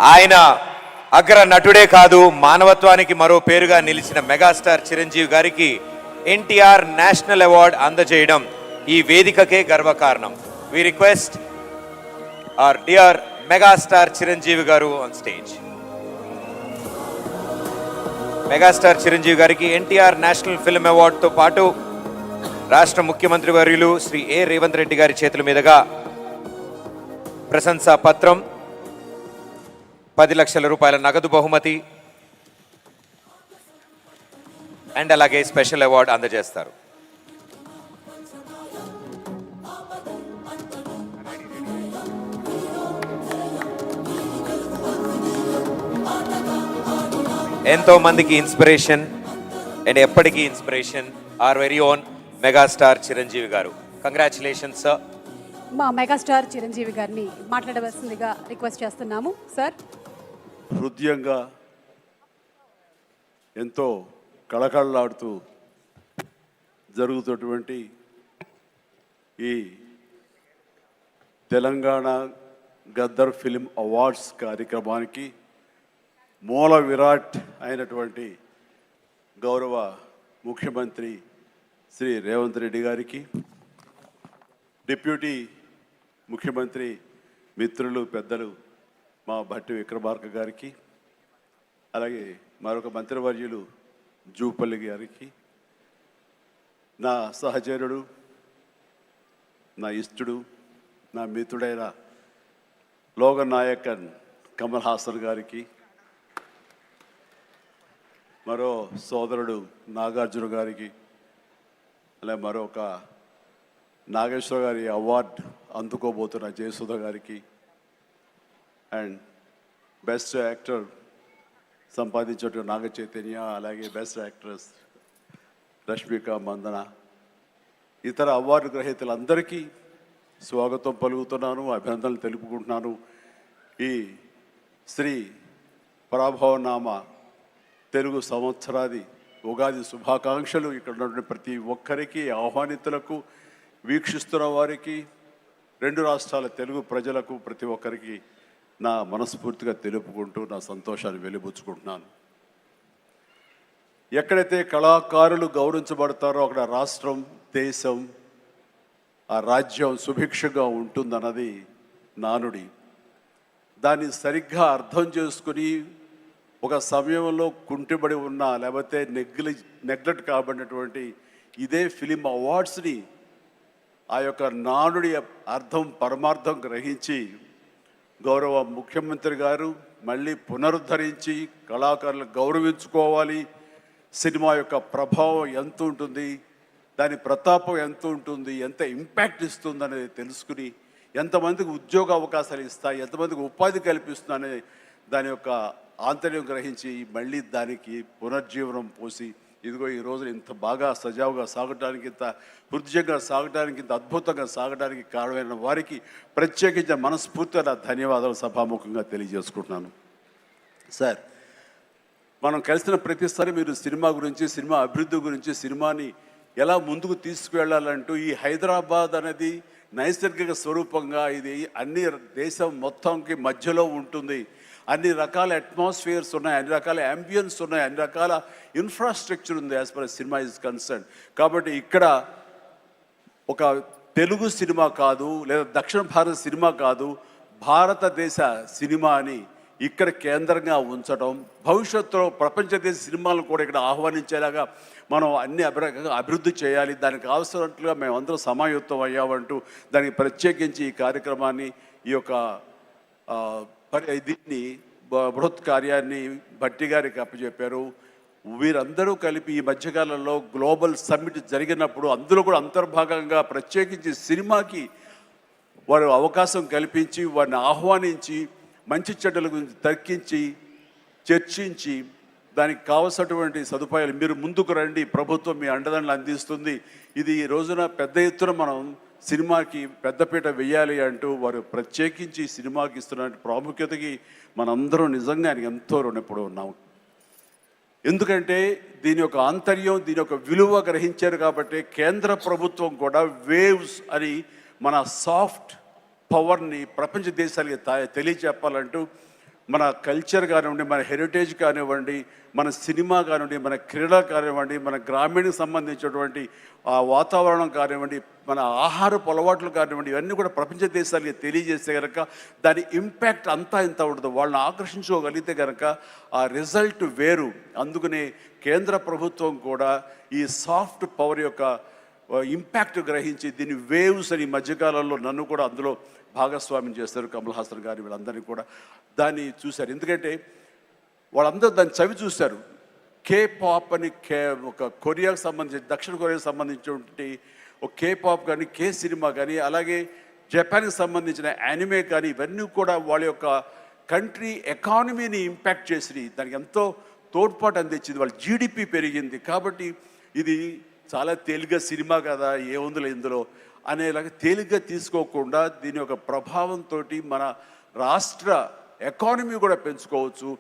ఆయన అగ్ర నటుడే కాదు, మానవత్వానికి మరో పేరుగా నిలిచిన మెగాస్టార్ చిరంజీవి గారికి ఎన్టీఆర్ నేషనల్ అవార్డు అందజేయడం ఈ వేదికకే గర్వకారణం. We request our dear megastar Chiranjeevi గారు ఆన్ స్టేజ్. మెగాస్టార్ చిరంజీవి గారికి ఎన్టీఆర్ నేషనల్ ఫిల్మ్ అవార్డుతో పాటు రాష్ట్ర ముఖ్యమంత్రి వర్యులు శ్రీ ఏ రేవంత్ రెడ్డి గారి చేతుల మీదుగా ప్రశంసా పత్రం, 10 లక్షల రూపాయల నగదు బహుమతి అండ్ అలాగే స్పెషల్ అవార్డు అందజేస్తారు. ఎంతో మందికి ఇన్స్పిరేషన్ అండ్ ఎప్పటికీ inspiration our very own megastar Chiranjeevi garu. Congratulations sir. మా మెగాస్టార్ చిరంజీవి గారిని మాట్లాడవలసిందిగా రిక్వెస్ట్ చేస్తున్నాము సార్. హృదయంగా ఎంతో కళకళలాడుతూ జరుగుతున్నటువంటి ఈ తెలంగాణ గద్దర్ ఫిల్మ్ అవార్డ్స్ కార్యక్రమానికి మూల విరాట్ అయినటువంటి గౌరవ ముఖ్యమంత్రి శ్రీ రేవంత్ రెడ్డి గారికి, డిప్యూటీ ముఖ్యమంత్రి మిత్రులు పెద్దలు మా భట్టి విక్రమార్క గారికి, అలాగే మరొక మంత్రివర్యులు జూపల్లి గారికి, నా సహచరుడు, నా ఇష్టుడు, నా మిత్రుడైన లోకనాయకన్ కమల్ హాసన్ గారికి, మరో సోదరుడు నాగార్జున గారికి, అలాగే మరొక నాగేశ్వర గారి అవార్డు అందుకోబోతున్న జయసుధ గారికి, and best actor సంపాదించేటువంటి Naga Chaitanya, అలాగే బెస్ట్ యాక్ట్రెస్ రష్మిక మందన, ఇతర అవార్డు గ్రహీతలందరికీ స్వాగతం పలుకుతున్నాను, అభినందనలు తెలుపుకుంటున్నాను. ఈ శ్రీ పరాభవనామ తెలుగు సంవత్సరాది ఉగాది శుభాకాంక్షలు ఇక్కడ ఉన్నటువంటి ప్రతి ఒక్కరికి, ఆహ్వానితులకు, వీక్షిస్తున్న వారికి, 2 రాష్ట్రాల తెలుగు ప్రజలకు ప్రతి ఒక్కరికి నా మనస్ఫూర్తిగా తెలుపుకుంటూ నా సంతోషాన్ని వెలిబుచ్చుకుంటున్నాను. ఎక్కడైతే కళాకారులు గౌరవించబడతారో అక్కడ రాష్ట్రం, దేశం, ఆ రాజ్యం సుభిక్షగా ఉంటుందన్నది నానుడి. దాన్ని సరిగ్గా అర్థం చేసుకుని ఒక సమయంలో కుంటిబడి ఉన్న, లేకపోతే నెగ్లెక్ట్ కాబడినటువంటి ఇదే ఫిలిం అవార్డ్స్ని ఆ యొక్క నానుడి అర్థం పరమార్థం గ్రహించి గౌరవ ముఖ్యమంత్రి గారు మళ్ళీ పునరుద్ధరించి కళాకారులు గౌరవించుకోవాలి, సినిమా యొక్క ప్రభావం ఎంత ఉంటుంది, దాని ప్రతాపం ఎంత ఉంటుంది, ఎంత ఇంపాక్ట్ ఇస్తుంది అనేది తెలుసుకుని ఎంతమందికి ఉద్యోగ అవకాశాలు ఇస్తాయి, ఎంతమందికి ఉపాధి కల్పిస్తుందనే దాని యొక్క ఆంతర్యం గ్రహించి మళ్ళీ దానికి పునర్జీవనం పోసి ఇదిగో ఈ రోజు ఇంత బాగా సజావుగా సాగడానికి, ఇంత హృదయంగా సాగడానికి, ఇంత అద్భుతంగా సాగడానికి కారణమైన వారికి ప్రత్యేకించిన మనస్ఫూర్తిగా ధన్యవాదాలు సభాముఖంగా తెలియజేసుకుంటున్నాను. సార్, మనం కలిసిన ప్రతిసారి మీరు సినిమా గురించి, సినిమా అభివృద్ధి గురించి, సినిమాని ఎలా ముందుకు తీసుకువెళ్ళాలంటూ, ఈ హైదరాబాద్ అనేది నైసర్గిక స్వరూపంగా ఇది అన్ని దేశం మొత్తంకి మధ్యలో ఉంటుంది, అన్ని రకాల అట్మాస్ఫియర్స్ ఉన్నాయి, అన్ని రకాల అంబియన్స్ ఉన్నాయి, అన్ని రకాల ఇన్ఫ్రాస్ట్రక్చర్ ఉంది as per cinema is concern. కాబట్టి ఇక్కడ ఒక తెలుగు సినిమా కాదు, లేదా దక్షిణ భారత సినిమా కాదు, భారతదేశ సినిమా అని ఇక్కడ కేంద్రంగా ఉంచడం, భవిష్యత్తులో ప్రపంచ దేశ సినిమాలను కూడా ఇక్కడ ఆహ్వానించేలాగా మనం అన్ని అభివృద్ధి చేయాలి, దానికి అవసరట్లుగా మేమందరం సమాయుత్తం అయ్యామంటూ దానికి ప్రత్యేకించి ఈ కార్యక్రమాన్ని, ఈ యొక్క దీన్ని బృహత్ కార్యాన్ని భట్టి గారికి అప్పచెప్పారు. వీరందరూ కలిపి ఈ మధ్యకాలంలో గ్లోబల్ సమ్మిట్ జరిగినప్పుడు అందులో కూడా అంతర్భాగంగా ప్రత్యేకించి సినిమాకి వారు అవకాశం కల్పించి, వారిని ఆహ్వానించి, మంచి చెడ్డల గురించి తర్కించి, చర్చించి, దానికి కావలసినటువంటి సదుపాయాలు మీరు ముందుకు రండి, ప్రభుత్వం మీ అండదండలు అందిస్తుంది, ఇది ఈ రోజున పెద్ద ఎత్తున మనం సినిమాకి పెద్దపీట వెయ్యాలి అంటూ వారు ప్రత్యేకించి సినిమాకి ఇస్తున్న ప్రాముఖ్యతకి మనందరం నిజంగా ఆయనకి ఎంతో రుణపడి ఉన్నాము. ఎందుకంటే దీని యొక్క ఆంతర్యం, దీని యొక్క విలువ గ్రహించారు కాబట్టి కేంద్ర ప్రభుత్వం కూడా వేవ్స్ అని మన సాఫ్ట్ పవర్ని ప్రపంచ దేశాలకి తెలియచెప్పాలంటూ మన కల్చర్ కానివ్వండి, మన హెరిటేజ్ కానివ్వండి, మన సినిమా కానివ్వండి, మన క్రీడ కానివ్వండి, మన గ్రామీణకు సంబంధించినటువంటి ఆ వాతావరణం కానివ్వండి, మన ఆహారపు అలవాట్లు కానివ్వండి, ఇవన్నీ కూడా ప్రపంచ దేశాలకి తెలియజేస్తే కనుక దాని ఇంపాక్ట్ అంతా ఇంత ఉండదు. వాళ్ళని ఆకర్షించుకోగలిగితే కనుక ఆ రిజల్ట్ వేరు. అందుకనే కేంద్ర ప్రభుత్వం కూడా ఈ సాఫ్ట్ పవర్ యొక్క ఇంపాక్ట్ గ్రహించి దీన్ని వేవ్స్ అని మధ్యకాలంలో నన్ను కూడా అందులో భాగస్వామ్యం చేస్తారు. కమల్ హాసన్ గారి వీళ్ళందరినీ కూడా దాన్ని చూశారు. ఎందుకంటే వాళ్ళందరూ దాన్ని చవి చూశారు. కే పాప్ అని ఒక కొరియాకు సంబంధించి, దక్షిణ కొరియాకు సంబంధించినటువంటి ఒక కే పాప్ కానీ, కే సినిమా కానీ, అలాగే జపాన్కి సంబంధించిన యానిమే కానీ, ఇవన్నీ కూడా వాళ్ళ యొక్క కంట్రీ ఎకానమీని ఇంపాక్ట్ చేసి దానికి ఎంతో తోడ్పాటు అందించింది. వాళ్ళ జీడిపి పెరిగింది. కాబట్టి ఇది చాలా తేలిగ్గా సినిమా కదా, ఏముందిలే ఇందులో అనేలాగా తేలిగ్గా తీసుకోకుండా దీని యొక్క ప్రభావంతో మన రాష్ట్ర ఎకానమీ కూడా పెంచుకోవచ్చు.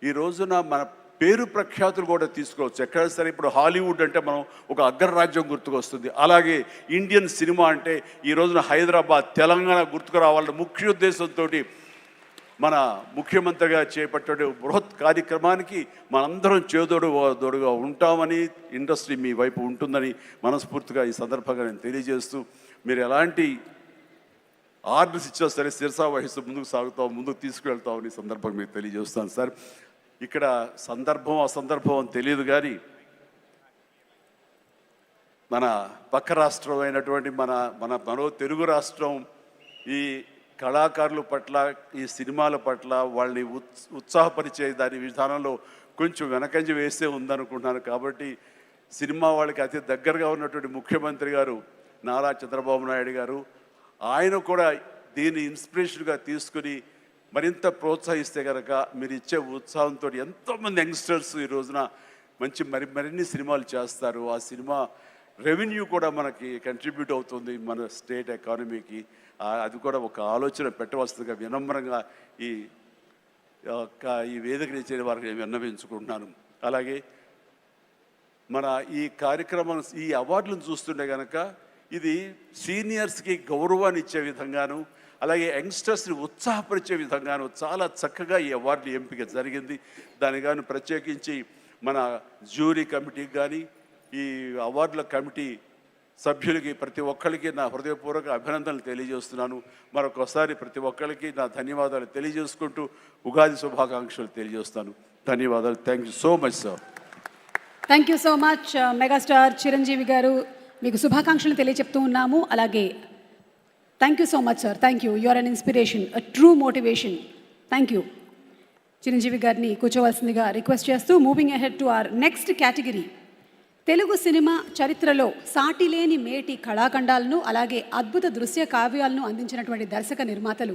ఈ రోజున మన పేరు ప్రఖ్యాతులు కూడా తీసుకోవచ్చు. ఎక్కడ సరే ఇప్పుడు హాలీవుడ్ అంటే మనం ఒక అగ్రరాజ్యం గుర్తుకొస్తుంది. అలాగే ఇండియన్ సినిమా అంటే ఈ రోజున హైదరాబాద్, తెలంగాణ గుర్తుకు రావాలన్న ముఖ్య ఉద్దేశంతో మన ముఖ్యమంత్రిగా చేపట్టే బృహత్ కార్యక్రమానికి మనందరం చేదోడుగా ఉంటామని, ఇండస్ట్రీ మీ వైపు ఉంటుందని మనస్ఫూర్తిగా ఈ సందర్భంగా నేను తెలియజేస్తూ, మీరు ఎలాంటి ఆర్డర్స్ ఇచ్చినా సరే శిరసా వహిస్తూ ముందుకు తీసుకువెళ్తామని ఈ సందర్భంగా మీకు తెలియజేస్తాను సార్. ఇక్కడ సందర్భం అసందర్భం అని తెలియదు కానీ మన పక్క రాష్ట్రం అయినటువంటి మనో తెలుగు రాష్ట్రం ఈ కళాకారుల పట్ల, ఈ సినిమాల పట్ల వాళ్ళని ఉత్సాహపరిచే దాని విధానంలో కొంచెం వెనకంజ వేస్తే ఉందనుకుంటున్నాను. కాబట్టి సినిమా వాళ్ళకి అతి దగ్గరగా ఉన్నటువంటి ముఖ్యమంత్రి గారు నారా చంద్రబాబు నాయుడు గారు, ఆయన కూడా దీన్ని ఇన్స్పిరేషన్గా తీసుకుని మరింత ప్రోత్సహిస్తే కనుక మీరు ఇచ్చే ఉత్సాహంతో ఎంతోమంది యంగ్స్టర్స్ ఈ రోజున మరిన్ని సినిమాలు చేస్తారు. ఆ సినిమా రెవెన్యూ కూడా మనకి కంట్రిబ్యూట్ అవుతుంది మన స్టేట్ ఎకానమీకి. అది కూడా ఒక ఆలోచన పెట్టవలసిందిగా వినమ్రంగా ఈ వేదికని ఇచ్చే వారికి నేను విన్నవించుకుంటున్నాను. అలాగే మన ఈ కార్యక్రమం, ఈ అవార్డులను చూస్తుంటే కనుక ఇది సీనియర్స్కి గౌరవాన్ని ఇచ్చే విధంగాను, అలాగే యంగ్స్టర్స్ని ఉత్సాహపరిచే విధంగాను చాలా చక్కగా ఈ అవార్డులు ఎంపిక జరిగింది. దానికి కానీ ప్రత్యేకించి మన జ్యూరీ కమిటీకి కానీ, ఈ అవార్డుల కమిటీ సభ్యులకి ప్రతి ఒక్కరికి నా హృదయపూర్వక అభినందనలు తెలియజేస్తున్నాను. మరొకసారి ప్రతి ఒక్కరికి నా ధన్యవాదాలు తెలియజేసుకుంటూ ఉగాది శుభాకాంక్షలు తెలియజేస్తాను. ధన్యవాదాలు. Thank you so much sir. Thank you so much megastar Chiranjeevi గారు, మీకు శుభాకాంక్షలు తెలియచెప్తూ ఉన్నాము. అలాగే thank you so much sir. Thank you. You are an inspiration, a true motivation. Thank you. Chiranjeevi గారిని కూర్చోవలసిందిగా రిక్వెస్ట్ చేస్తూ moving ahead to our next category. Telugu cinema చరిత్రలో సాటిలేని మేటి కళాఖండాలను, అలాగే అద్భుత దృశ్య కావ్యాలను అందించినటువంటి దర్శక నిర్మాతలు